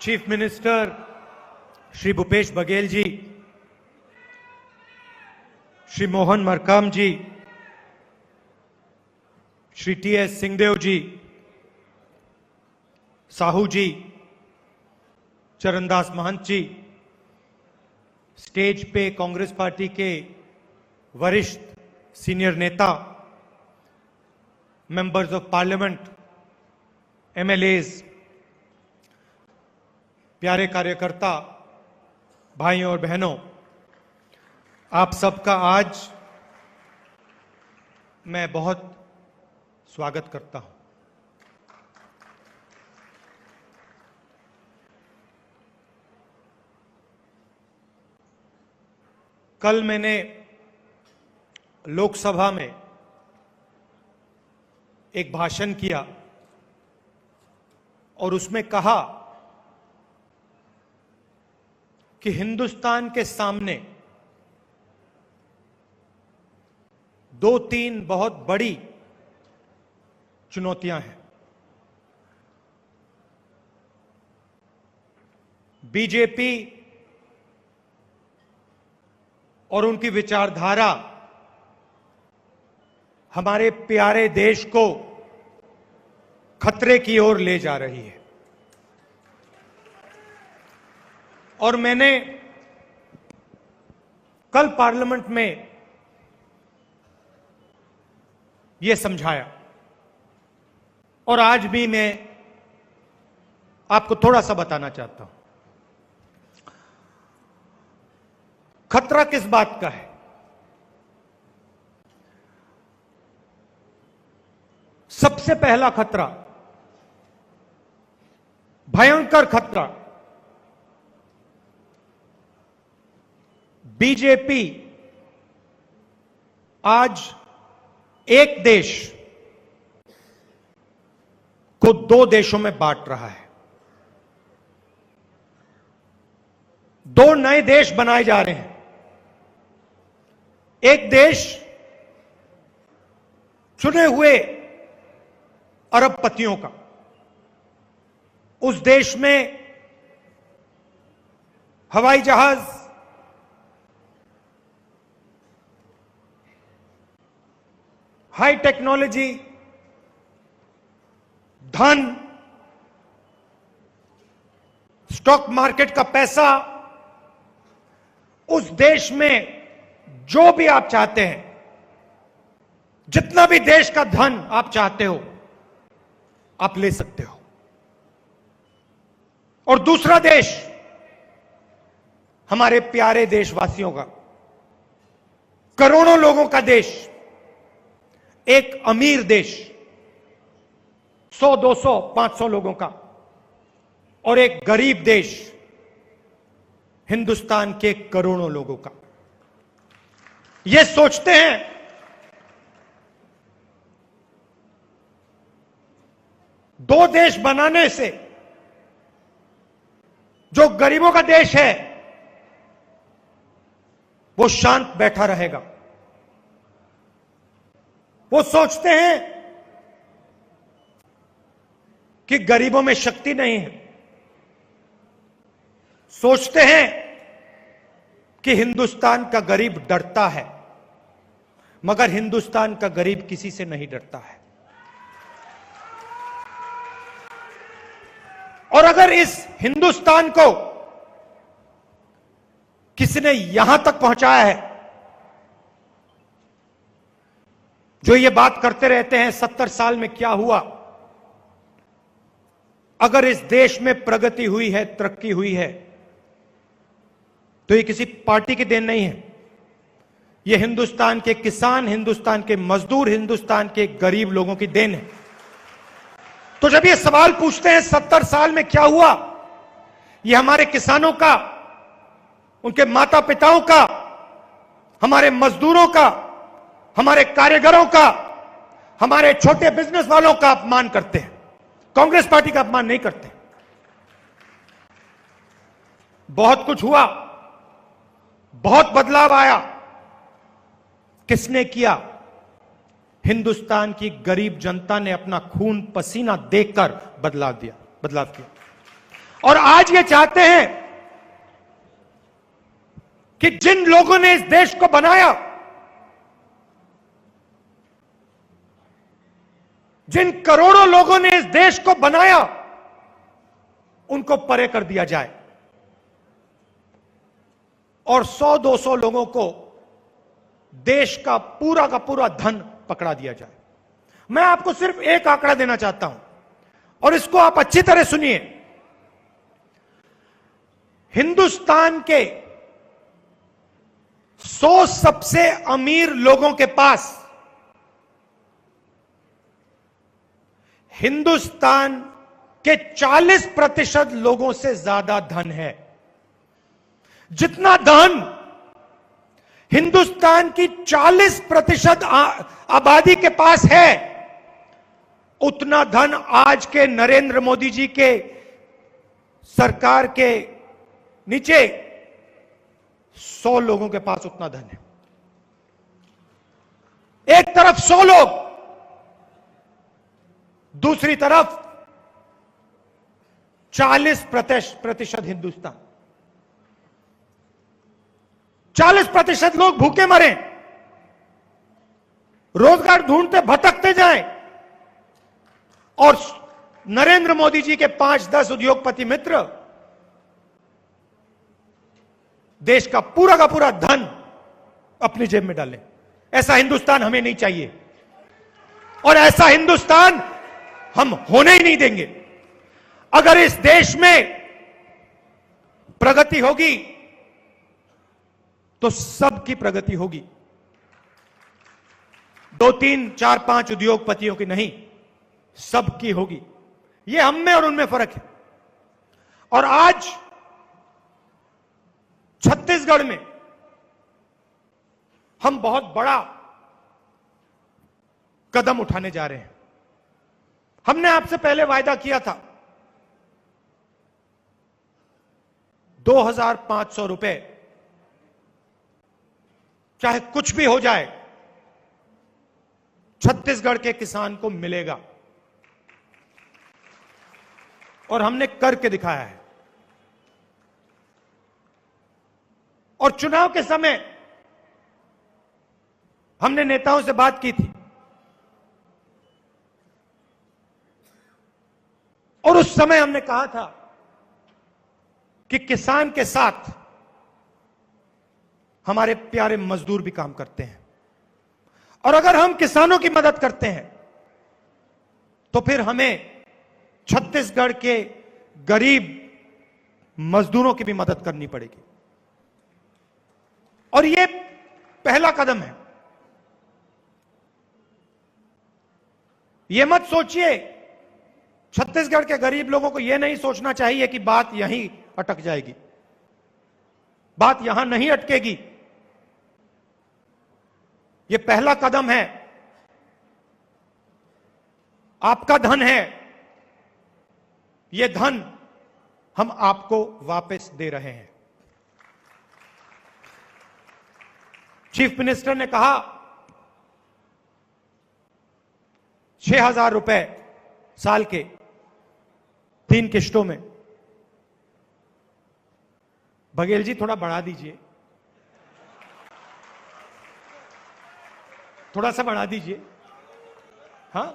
Chief minister Shri Bhupesh Baghel ji, Shri Mohan Markam जी, Shri T.S.. Singhdeo जी, साहू जी, चरणदास महंत जी, stage पे Congress party के वरिष्ठ सीनियर नेता, मेंबर्स ऑफ पार्लियामेंट, एमएलएज, प्यारे कार्यकर्ता, भाइयों और बहनों, आप सबका आज मैं बहुत स्वागत करता हूं। कल मैंने लोकसभा में एक भाषण किया और उसमें कहा कि हिंदुस्तान के सामने दो तीन बहुत बड़ी चुनौतियां हैं। बीजेपी और उनकी विचारधारा हमारे प्यारे देश को खतरे की ओर ले जा रही है और मैंने कल पार्लियामेंट में यह समझाया और आज भी मैं आपको थोड़ा सा बताना चाहता हूं। खतरा किस बात का है? सबसे पहला खतरा, भयंकर खतरा, बीजेपी आज एक देश को दो देशों में बांट रहा है। दो नए देश बनाए जा रहे हैं। एक देश चुने हुए अरबपतियों का, उस देश में हवाई जहाज, हाई टेक्नोलॉजी, धन, स्टॉक मार्केट का पैसा, उस देश में जो भी आप चाहते हैं, जितना भी देश का धन आप चाहते हो, आप ले सकते हो। और दूसरा देश हमारे प्यारे देशवासियों का, करोड़ों लोगों का देश, एक अमीर देश, 100, 200, 500 लोगों का, और एक गरीब देश, हिंदुस्तान के करोड़ों लोगों का। ये सोचते हैं दो देश बनाने से जो गरीबों का देश है वो शांत बैठा रहेगा। वो सोचते हैं कि गरीबों में शक्ति नहीं है, सोचते हैं कि हिंदुस्तान का गरीब डरता है, मगर हिंदुस्तान का गरीब किसी से नहीं डरता है। और अगर इस हिंदुस्तान को किसी ने यहां तक पहुंचाया है, जो ये बात करते रहते हैं 70 साल में क्या हुआ, अगर इस देश में प्रगति हुई है, तरक्की हुई है, तो ये किसी पार्टी की देन नहीं है। ये हिंदुस्तान के किसान, हिंदुस्तान के मजदूर, हिंदुस्तान के गरीब लोगों की देन है। तो जब ये सवाल पूछते हैं 70 साल में क्या हुआ, ये हमारे किसानों का, उनके माता पिताओं का, हमारे मजदूरों का, हमारे कारीगरों का, हमारे छोटे बिजनेस वालों का अपमान करते हैं, कांग्रेस पार्टी का अपमान नहीं करते। बहुत कुछ हुआ, बहुत बदलाव आया। किसने किया? हिंदुस्तान की गरीब जनता ने अपना खून पसीना देकर बदलाव किया। और आज ये चाहते हैं कि जिन लोगों ने इस देश को बनाया, जिन करोड़ों लोगों ने इस देश को बनाया, उनको परे कर दिया जाए और 100-200 लोगों को देश का पूरा धन पकड़ा दिया जाए। मैं आपको सिर्फ एक आंकड़ा देना चाहता हूं और इसको आप अच्छी तरह सुनिए। हिंदुस्तान के 100 सबसे अमीर लोगों के पास हिंदुस्तान के 40% लोगों से ज्यादा धन है। जितना धन हिंदुस्तान की 40% आबादी के पास है, उतना धन आज के नरेंद्र मोदी जी के सरकार के नीचे 100 लोगों के पास उतना धन है। एक तरफ 100 लोग, दूसरी तरफ 40% हिंदुस्तान। 40% लोग भूखे मरें, रोजगार ढूंढते भटकते जाएं और नरेंद्र मोदी जी के 5-10 उद्योगपति मित्र देश का पूरा धन अपनी जेब में डालें। ऐसा हिंदुस्तान हमें नहीं चाहिए और ऐसा हिंदुस्तान हम होने ही नहीं देंगे। अगर इस देश में प्रगति होगी तो सबकी प्रगति होगी, 2, 3, 4, 5 उद्योगपतियों की नहीं, सबकी होगी। यह हम में और उनमें फर्क है। और आज छत्तीसगढ़ में हम बहुत बड़ा कदम उठाने जा रहे हैं। हमने आपसे पहले वायदा किया था 2,500 रुपए, चाहे कुछ भी हो जाए, छत्तीसगढ़ के किसान को मिलेगा और हमने करके दिखाया है। और चुनाव के समय हमने नेताओं से बात की थी और उस समय हमने कहा था कि किसान के साथ हमारे प्यारे मजदूर भी काम करते हैं और अगर हम किसानों की मदद करते हैं तो फिर हमें छत्तीसगढ़ के गरीब मजदूरों की भी मदद करनी पड़ेगी। और यह पहला कदम है। यह मत सोचिए, छत्तीसगढ़ के गरीब लोगों को यह नहीं सोचना चाहिए कि बात यहीं अटक जाएगी। बात यहां नहीं अटकेगी। यह पहला कदम है। आपका धन है, यह धन हम आपको वापस दे रहे हैं। चीफ मिनिस्टर ने कहा 6,000 रुपए साल के 3 किश्तों में। बघेल जी थोड़ा बढ़ा दीजिए, थोड़ा सा बढ़ा दीजिए। हां,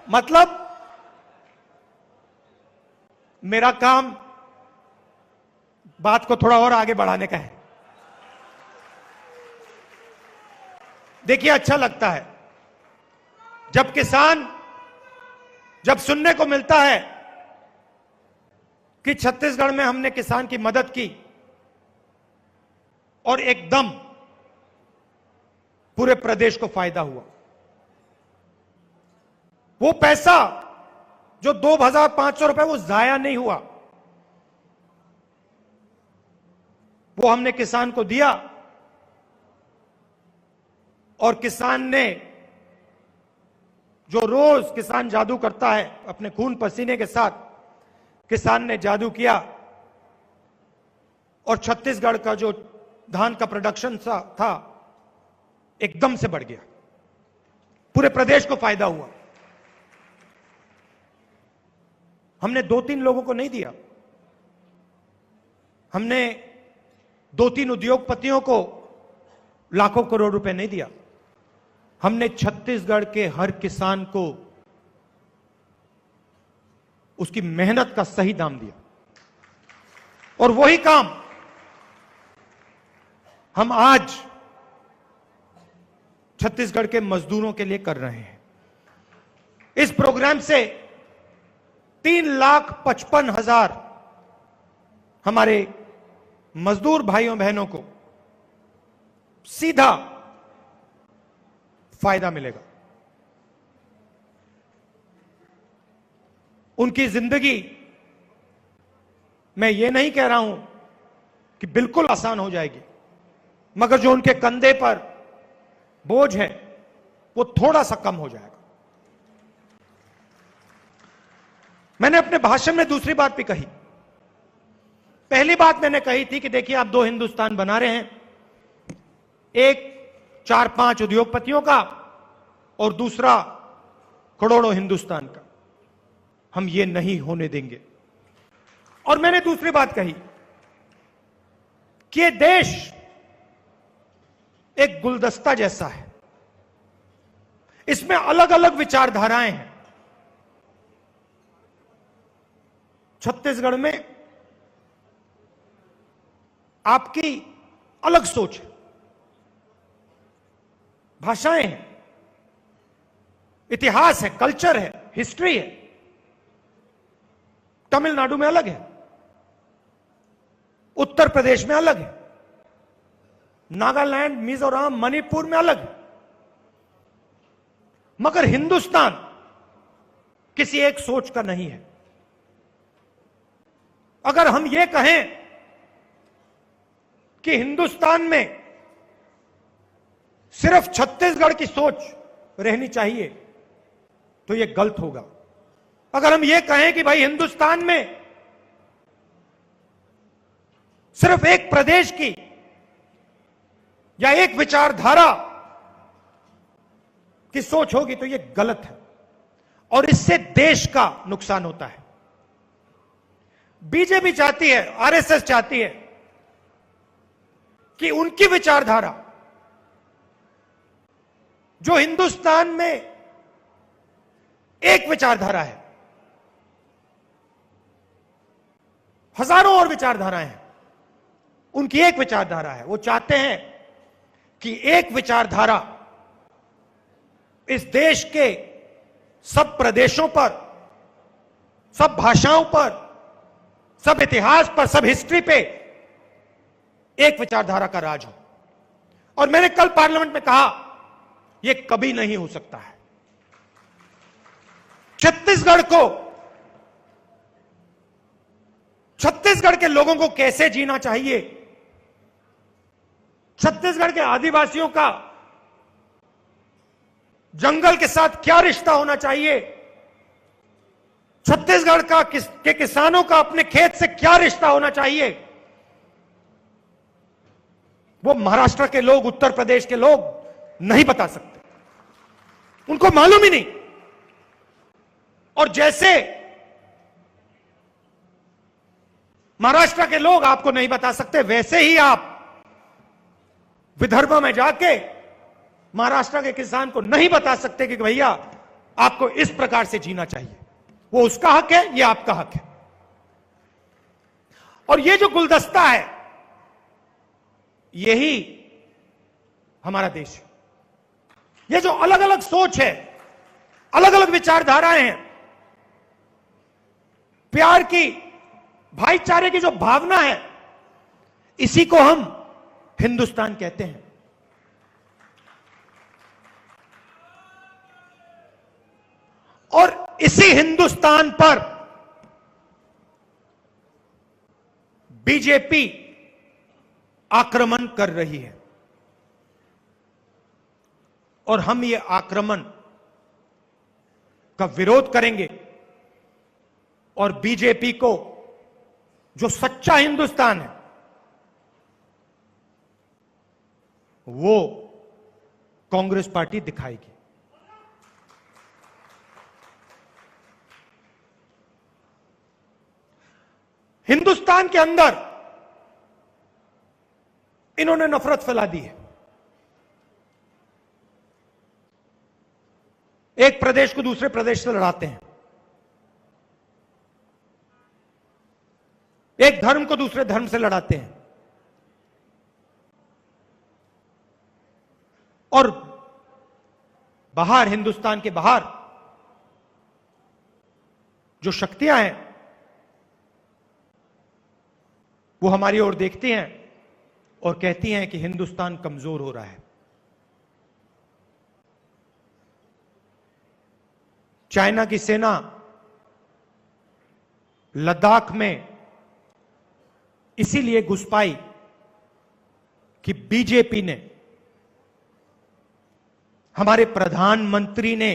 मतलब मेरा काम बात को थोड़ा और आगे बढ़ाने का है। देखिए, अच्छा लगता है जब किसान, जब सुनने को मिलता है कि छत्तीसगढ़ में हमने किसान की मदद की और एकदम पूरे प्रदेश को फायदा हुआ। वो पैसा जो 2,500 रुपए, वो जाया नहीं हुआ, वो हमने किसान को दिया और किसान ने, जो रोज किसान जादू करता है अपने खून पसीने के साथ, किसान ने जादू किया और छत्तीसगढ़ का जो धान का प्रोडक्शन था एकदम से बढ़ गया। पूरे प्रदेश को फायदा हुआ। हमने 2-3 लोगों को नहीं दिया, हमने 2-3 उद्योगपतियों को लाखों करोड़ रुपए नहीं दिया, हमने छत्तीसगढ़ के हर किसान को उसकी मेहनत का सही दाम दिया। और वही काम हम आज छत्तीसगढ़ के मजदूरों के लिए कर रहे हैं। इस प्रोग्राम से 3,55,000 हमारे मजदूर भाइयों बहनों को सीधा फायदा मिलेगा। उनकी जिंदगी, मैं ये नहीं कह रहा हूं कि बिल्कुल आसान हो जाएगी, मगर जो उनके कंधे पर बोझ है वो थोड़ा सा कम हो जाएगा। मैंने अपने भाषण में दूसरी बात भी कही। पहली बात मैंने कही थी कि देखिए आप 2 हिंदुस्तान बना रहे हैं, एक 4-5 उद्योगपतियों का और दूसरा करोड़ों हिंदुस्तान का। हम ये नहीं होने देंगे। और मैंने दूसरी बात कही कि ये देश एक गुलदस्ता जैसा है, इसमें अलग अलग विचारधाराएं हैं। छत्तीसगढ़ में आपकी अलग सोच है, भाषाएं हैं, इतिहास है, कल्चर है, हिस्ट्री है। तमिलनाडु में अलग है, उत्तर प्रदेश में अलग है, नागालैंड, मिजोरम, मणिपुर में अलग है। मगर हिंदुस्तान किसी एक सोच का नहीं है। अगर हम ये कहें कि हिंदुस्तान में सिर्फ छत्तीसगढ़ की सोच रहनी चाहिए तो यह गलत होगा। अगर हम ये कहें कि भाई हिंदुस्तान में सिर्फ एक प्रदेश की या एक विचारधारा की सोच होगी तो यह गलत है और इससे देश का नुकसान होता है। बीजेपी चाहती है, आरएसएस चाहती है कि उनकी विचारधारा जो हिंदुस्तान में एक विचारधारा है, हजारों और विचारधाराएं हैं, उनकी एक विचारधारा है। वो चाहते हैं कि एक विचारधारा इस देश के सब प्रदेशों पर, सब भाषाओं पर, सब इतिहास पर, सब हिस्ट्री पे एक विचारधारा का राज हो। और मैंने कल पार्लियामेंट में कहा यह कभी नहीं हो सकता है। छत्तीसगढ़ को, छत्तीसगढ़ के लोगों को कैसे जीना चाहिए, छत्तीसगढ़ के आदिवासियों का जंगल के साथ क्या रिश्ता होना चाहिए, छत्तीसगढ़ के किसानों का अपने खेत से क्या रिश्ता होना चाहिए, वो महाराष्ट्र के लोग, उत्तर प्रदेश के लोग नहीं बता सकते, उनको मालूम ही नहीं। और जैसे महाराष्ट्र के लोग आपको नहीं बता सकते, वैसे ही आप विदर्भ में जाके महाराष्ट्र के किसान को नहीं बता सकते कि भैया आपको इस प्रकार से जीना चाहिए। वो उसका हक है, ये आपका हक है। और ये जो गुलदस्ता है, यही हमारा देश है। ये जो अलग अलग सोच है, अलग अलग विचारधाराएं हैं, प्यार की, भाईचारे की जो भावना है, इसी को हम हिंदुस्तान कहते हैं। और इसी हिंदुस्तान पर बीजेपी आक्रमण कर रही है और हम ये आक्रमण का विरोध करेंगे और बीजेपी को जो सच्चा हिंदुस्तान है वो कांग्रेस पार्टी दिखाएगी। हिंदुस्तान के अंदर इन्होंने नफरत फैला दी है। एक प्रदेश को दूसरे प्रदेश से लड़ाते हैं, एक धर्म को दूसरे धर्म से लड़ाते हैं, और बाहर, हिंदुस्तान के बाहर जो शक्तियां हैं वो हमारी ओर देखती हैं और कहती हैं कि हिंदुस्तान कमजोर हो रहा है। चाइना की सेना लद्दाख में इसीलिए घुस पाई कि बीजेपी ने, हमारे प्रधानमंत्री ने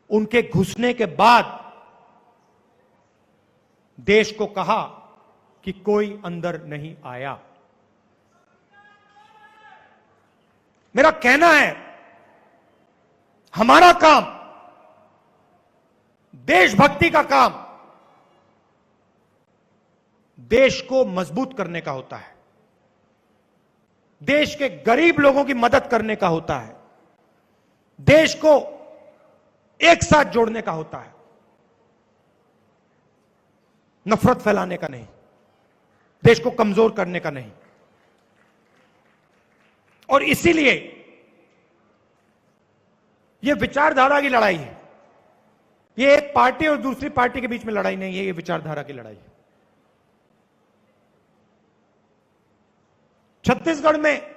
उनके घुसने के बाद देश को कहा कि कोई अंदर नहीं आया। मेरा कहना है, हमारा काम, देशभक्ति का काम, देश को मजबूत करने का होता है, देश के गरीब लोगों की मदद करने का होता है, देश को एक साथ जोड़ने का होता है, नफरत फैलाने का नहीं, देश को कमजोर करने का नहीं। और इसीलिए यह विचारधारा की लड़ाई है। यह एक पार्टी और दूसरी पार्टी के बीच में लड़ाई नहीं है, यह विचारधारा की लड़ाई है। छत्तीसगढ़ में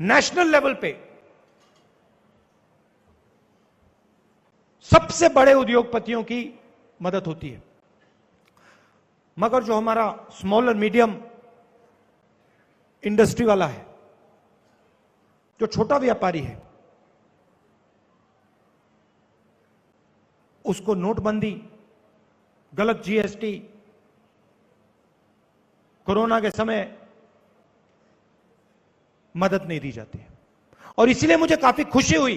नेशनल लेवल पे सबसे बड़े उद्योगपतियों की मदद होती है, मगर जो हमारा स्मॉल और मीडियम इंडस्ट्री वाला है, जो छोटा व्यापारी है, उसको नोटबंदी, गलत जीएसटी, कोरोना के समय मदद नहीं दी जाती है। और इसीलिए मुझे काफी खुशी हुई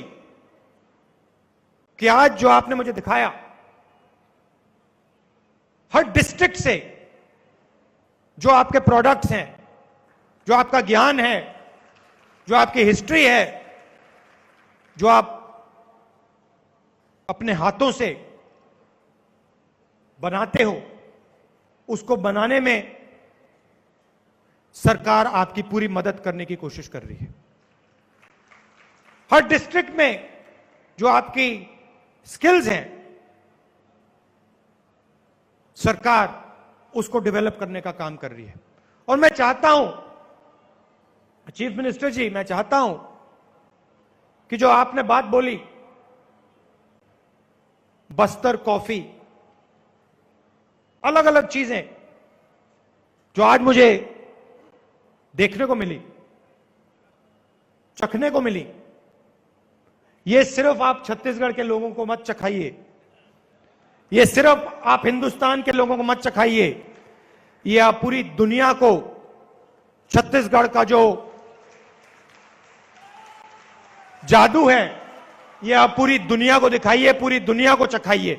कि आज जो आपने मुझे दिखाया, हर डिस्ट्रिक्ट से जो आपके प्रोडक्ट्स हैं, जो आपका ज्ञान है, जो आपकी हिस्ट्री है, जो आप अपने हाथों से बनाते हो, उसको बनाने में सरकार आपकी पूरी मदद करने की कोशिश कर रही है। हर डिस्ट्रिक्ट में जो आपकी स्किल्स हैं, सरकार उसको डेवलप करने का काम कर रही है। और मैं चाहता हूं, चीफ मिनिस्टर जी, मैं चाहता हूं कि जो आपने बात बोली, बस्तर कॉफी, अलग अलग चीजें जो आज मुझे देखने को मिली, चखने को मिली, ये सिर्फ आप छत्तीसगढ़ के लोगों को मत चखाइए, ये सिर्फ आप हिंदुस्तान के लोगों को मत चखाइए, ये आप पूरी दुनिया को छत्तीसगढ़ का जो जादू है, ये आप पूरी दुनिया को दिखाइए, पूरी दुनिया को चखाइए।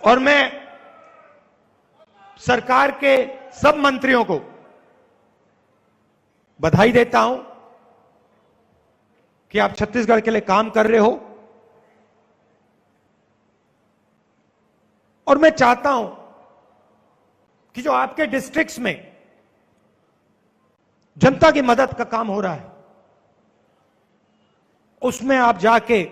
और मैं सरकार के सब मंत्रियों को बधाई देता हूं कि आप छत्तीसगढ़ के लिए काम कर रहे हो। और मैं चाहता हूं कि जो आपके डिस्ट्रिक्ट्स में जनता की मदद का काम हो रहा है, उसमें आप जाके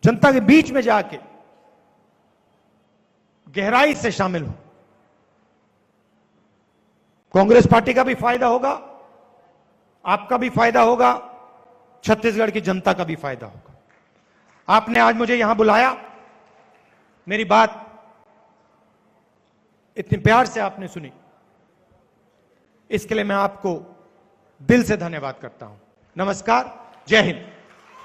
जनता के बीच में जाके गहराई से शामिल हो। कांग्रेस पार्टी का भी फायदा होगा, आपका भी फायदा होगा, छत्तीसगढ़ की जनता का भी फायदा होगा। आपने आज मुझे यहां बुलाया, मेरी बात इतने प्यार से आपने सुनी, इसके लिए मैं आपको दिल से धन्यवाद करता हूं। नमस्कार, जय हिंद।